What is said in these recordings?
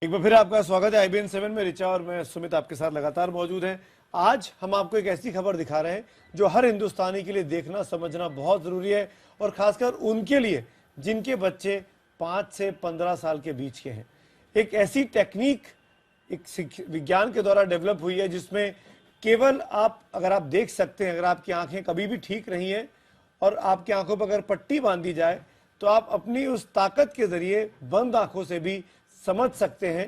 एक बार फिर आपका स्वागत है IBN 7 में। रिचा और मैं सुमित आपके साथ लगातार मौजूद हैं। आज हम आपको एक ऐसी खबर दिखा रहे हैं जो हर हिंदुस्तानी के लिए देखना समझना बहुत जरूरी है, और खासकर उनके लिए जिनके बच्चे 5 से 15 साल के बीच के हैं। एक ऐसी टेक्निक एक विज्ञान के द्वारा डेवलप हुई है जिसमें केवल अगर आप देख सकते हैं, अगर आपकी आंखें कभी भी ठीक रही हैं और आपकी आंखों पर अगर पट्टी बांधी जाए तो आप अपनी उस ताकत के जरिए बंद आंखों से भी समझ सकते हैं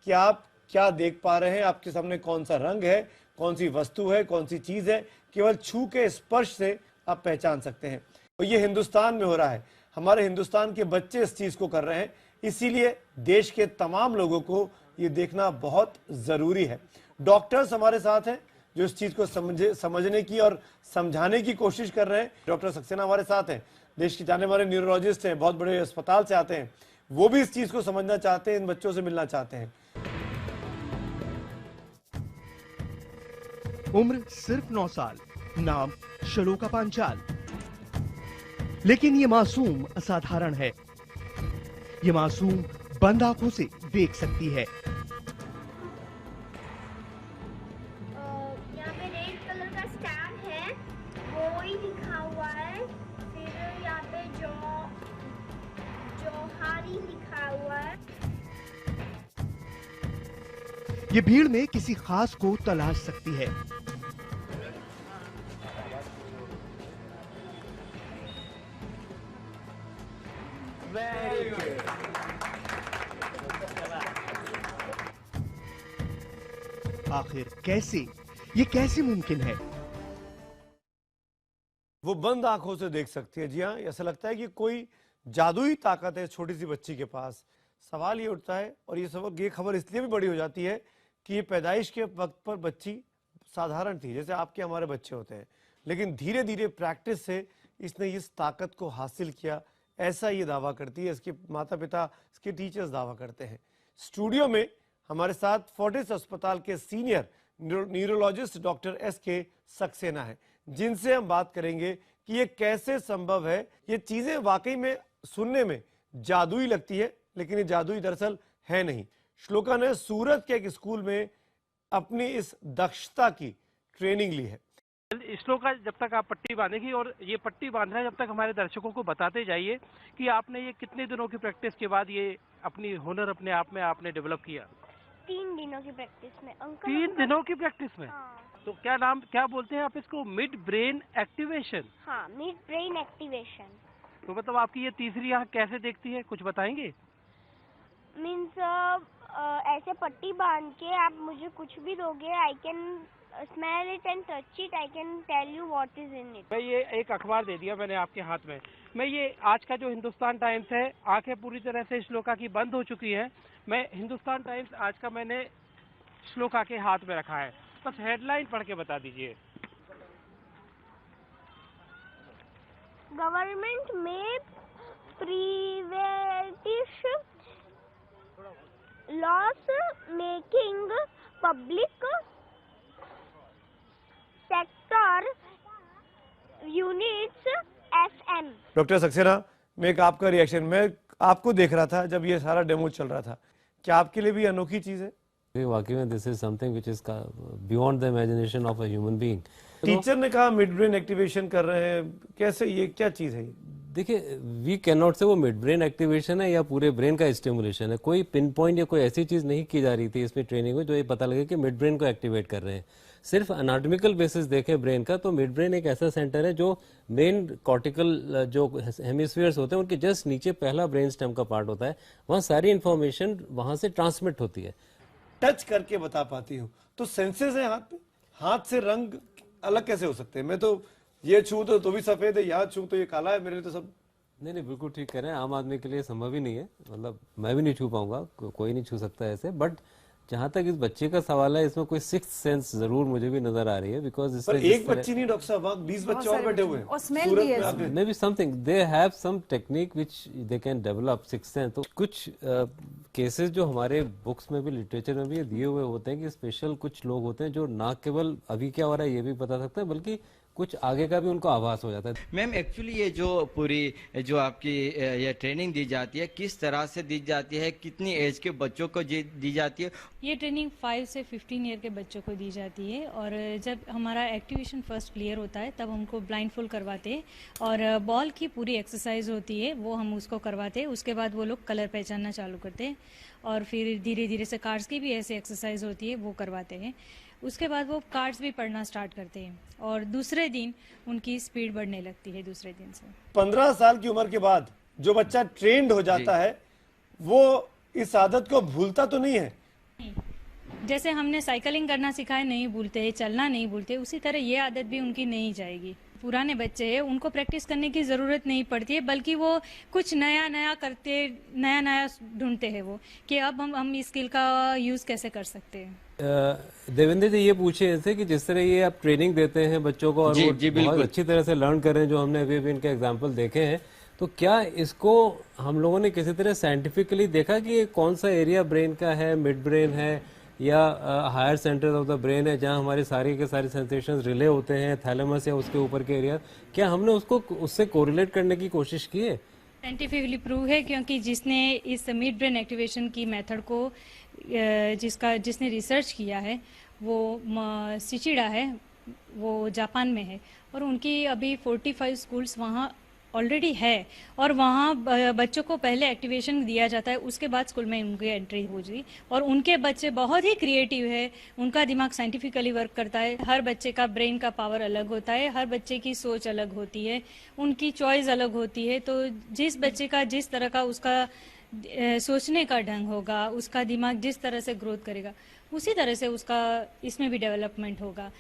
कि आप क्या देख पा रहे हैं, आपके सामने कौन सा रंग है, कौन सी वस्तु है, कौन सी चीज है। केवल छू के स्पर्श से आप पहचान सकते हैं। और ये हिंदुस्तान में हो रहा है, हमारे हिंदुस्तान के बच्चे इस चीज को कर रहे हैं। इसीलिए देश के तमाम लोगों को ये देखना बहुत जरूरी है। डॉक्टर्स हमारे साथ हैं जो इस चीज को समझने की और समझाने की कोशिश कर रहे हैं। डॉक्टर सक्सेना हमारे साथ हैं, देश के जाने माने न्यूरोलॉजिस्ट हैं, बहुत बड़े अस्पताल से आते हैं। वो भी इस चीज को समझना चाहते हैं, इन बच्चों से मिलना चाहते हैं। उम्र सिर्फ 9 साल, नाम श्लोका पांचाल। लेकिन ये मासूम असाधारण है। ये मासूम बंद आंखों से देख सकती है। यहाँ पे रेड कलर का स्टैम्प है, वो ही लिखा हुआ है। फिर यहाँ पे जोहारी लिखा हुआ है। ये भीड़ में किसी खास को तलाश सकती है। आखिर ये कैसे मुमकिन है? वो बंद आंखों से देख सकती है। जी हाँ, ऐसा लगता है कि कोई जादुई ताकत है छोटी सी बच्ची के पास। सवाल ये उठता है, और ये खबर इसलिए भी बड़ी हो जाती है कि ये पैदाइश के वक्त पर बच्ची साधारण थी, जैसे आपके हमारे बच्चे होते हैं, लेकिन धीरे धीरे प्रैक्टिस से इसने इस ताकत को हासिल किया, ऐसा ये दावा करती है। इसके माता पिता, इसके टीचर्स दावा करते हैं। स्टूडियो में हमारे साथ फोर्टिस अस्पताल के senior neurologist doctor SK Saxena है, जिनसे हम बात करेंगे कि ये कैसे संभव है। ये चीजें वाकई में सुनने में जादुई लगती है, लेकिन ये जादुई दरअसल है नहीं। श्लोका ने सूरत के एक स्कूल में अपनी इस दक्षता की ट्रेनिंग ली है। श्लोका, जब तक आप पट्टी बांधेगी, और ये पट्टी बांधना जब तक हमारे दर्शकों को बताते जाइए कि आपने ये कितने दिनों की प्रैक्टिस के बाद ये अपनी हुनर अपने आप में आपने डेवलप किया? 3 दिनों की प्रैक्टिस में अंकल। 3 दिनों की प्रैक्टिस में? हाँ। तो क्या बोलते हैं आप इसको? Mid brain activation. हाँ, मिड ब्रेन एक्टिवेशन। तो मतलब आपकी ये तीसरी आंख कैसे देखती है, कुछ बताएंगे? मीन्स ऐसे पट्टी बांध के आप मुझे कुछ भी दोगे, I can smell it and touch it, I can tell you what is in it. मैं ये एक अखबार दे दिया मैंने आपके हाथ में। मैं ये आज का जो हिंदुस्तान टाइम्स है, आंखें पूरी तरह से श्लोका की बंद हो चुकी हैं। मैं हिंदुस्तान टाइम्स आज का मैंने श्लोका के हाथ में रखा है, बस हेडलाइन पढ़ के बता दीजिए। गवर्नमेंट में primitive loss making public sector units SM। Doctor Saxena, मैं एक आपका रिएक्शन, मैं आपको देख रहा था जब ये सारा डेमो चल रहा था, क्या आपके लिए भी अनोखी चीज है? वाकई में this is something which is beyond the imagination of a human being. Teacher ने कहा मिड ब्रेन एक्टिवेशन कर रहे हैं, कैसे, ये क्या चीज है? देखिए, वी कैन नॉट से वो मिड ब्रेन एक्टिवेशन है या पूरे ब्रेन का स्टिमुलेशन है। कोई पिन पॉइंट या कोई ऐसी चीज नहीं की जा रही थी इसमें ट्रेनिंग में जो ये पता लगे कि मिड ब्रेन को एक्टिवेट कर रहे हैं। सिर्फ एनाटॉमिकल बेसिस देखें ब्रेन का, तो मिड ब्रेन एक ऐसा सेंटर है जो मेन कॉर्टिकल जो हेमिस्फीयर्स होते हैं उनके जस्ट नीचे पहला ब्रेन स्टेम का पार्ट होता है। वहाँ सारी इंफॉर्मेशन वहां से ट्रांसमिट होती है। टच करके बता पाती हूँ, तो सेंसेस है हाथ पे, हाथ से रंग अलग कैसे हो सकते हैं? मैं तो ये छू तो भी सफेद है, यहाँ छू तो ये काला है, मेरे लिए तो सब। नहीं, बिल्कुल ठीक कह रहे हैं। आम आदमी के लिए संभव ही नहीं है, मतलब मैं भी नहीं छू पाऊंगा, कोई नहीं छू सकता ऐसे। बट जहां तक इस बच्चे का सवाल है, इसमें कोई सिक्स्थ सेंस जरूर मुझे भी नजर आ रही है, बिकॉज एक बच्ची नहीं डॉक्टर साहब, 20 बच्चे और बैठे हुए हैं और स्मेल भी है। Maybe something they have some technique which they can develop sixth sense. तो कुछ केसेस जो हमारे बुक्स में भी, लिटरेचर में भी दिए हुए होते हैं कि स्पेशल कुछ लोग होते हैं जो ना केवल अभी क्या हो रहा है ये भी बता सकते हैं, बल्कि कुछ आगे का भी उनको आभास हो जाता है। मैम एक्चुअली ये जो पूरी जो आपकी ये ट्रेनिंग दी जाती है किस तरह से दी जाती है, कितनी एज के बच्चों को दी जाती है? ये ट्रेनिंग 5 से 15 ईयर के बच्चों को दी जाती है और जब हमारा एक्टिवेशन फर्स्ट क्लियर होता है तब हमको ब्लाइंडफोल्ड करवाते हैं और बॉल की पूरी एक्सरसाइज होती है वो हम उसको करवाते हैं। उसके बाद वो लोग कलर पहचानना चालू करते हैं और फिर धीरे धीरे से कार्ड्स की भी ऐसी एक्सरसाइज होती है वो करवाते हैं। उसके बाद वो कार्ड्स भी पढ़ना स्टार्ट करते हैं और दूसरे दिन उनकी स्पीड बढ़ने लगती है दूसरे दिन से। 15 साल की उम्र के बाद जो बच्चा ट्रेंड हो जाता है वो इस आदत को भूलता तो नहीं है? जैसे हमने साइकिलिंग करना सिखाया नहीं भूलते, चलना नहीं भूलते, उसी तरह ये आदत भी उनकी नहीं जाएगी। पुराने बच्चे हैं उनको प्रैक्टिस करने की ज़रूरत नहीं पड़ती है, बल्कि वो कुछ नया नया करते, नया नया ढूंढते हैं वो कि अब हम इस स्किल का यूज़ कैसे कर सकते हैं। देवेंद्र जी ये पूछे थे कि जिस तरह ये आप ट्रेनिंग देते हैं बच्चों को और जी, वो जी, बहुत बिल्कुल। अच्छी तरह से लर्न कर रहे हैं, जो हमने अभी अभी इनके एग्जांपल देखे हैं, तो क्या इसको हम लोगों ने किसी तरह साइंटिफिकली देखा कि ये कौन सा एरिया ब्रेन का है, मिड ब्रेन है या higher centre of the brain है जहां हमारी सारी के सारी सेंसेशंस रिले होते हैं, थैलेमस या उसके ऊपर के एरिया, क्या हमने उसको उससे कोरिलेट करने की कोशिश की है? साइंटिफिकली प्रूव है क्योंकि जिसने इस मिड ब्रेन एक्टिवेशन की मेथड को जिसने रिसर्च किया है वो सिचिडा है, वो जापान में है और उनकी अभी 45 स्कूल्स वहाँ ऑलरेडी है और वहाँ बच्चों को पहले एक्टिवेशन दिया जाता है, उसके बाद स्कूल में उनकी एंट्री हो जाती और उनके बच्चे बहुत ही क्रिएटिव है, उनका दिमाग साइंटिफिकली वर्क करता है। हर बच्चे का ब्रेन का पावर अलग होता है, हर बच्चे की सोच अलग होती है, उनकी चॉइस अलग होती है। तो जिस बच्चे का जिस तरह का उसका सोचने का ढंग होगा, उसका दिमाग जिस तरह से ग्रोथ करेगा, उसी तरह से उसका इसमें भी डेवलपमेंट होगा।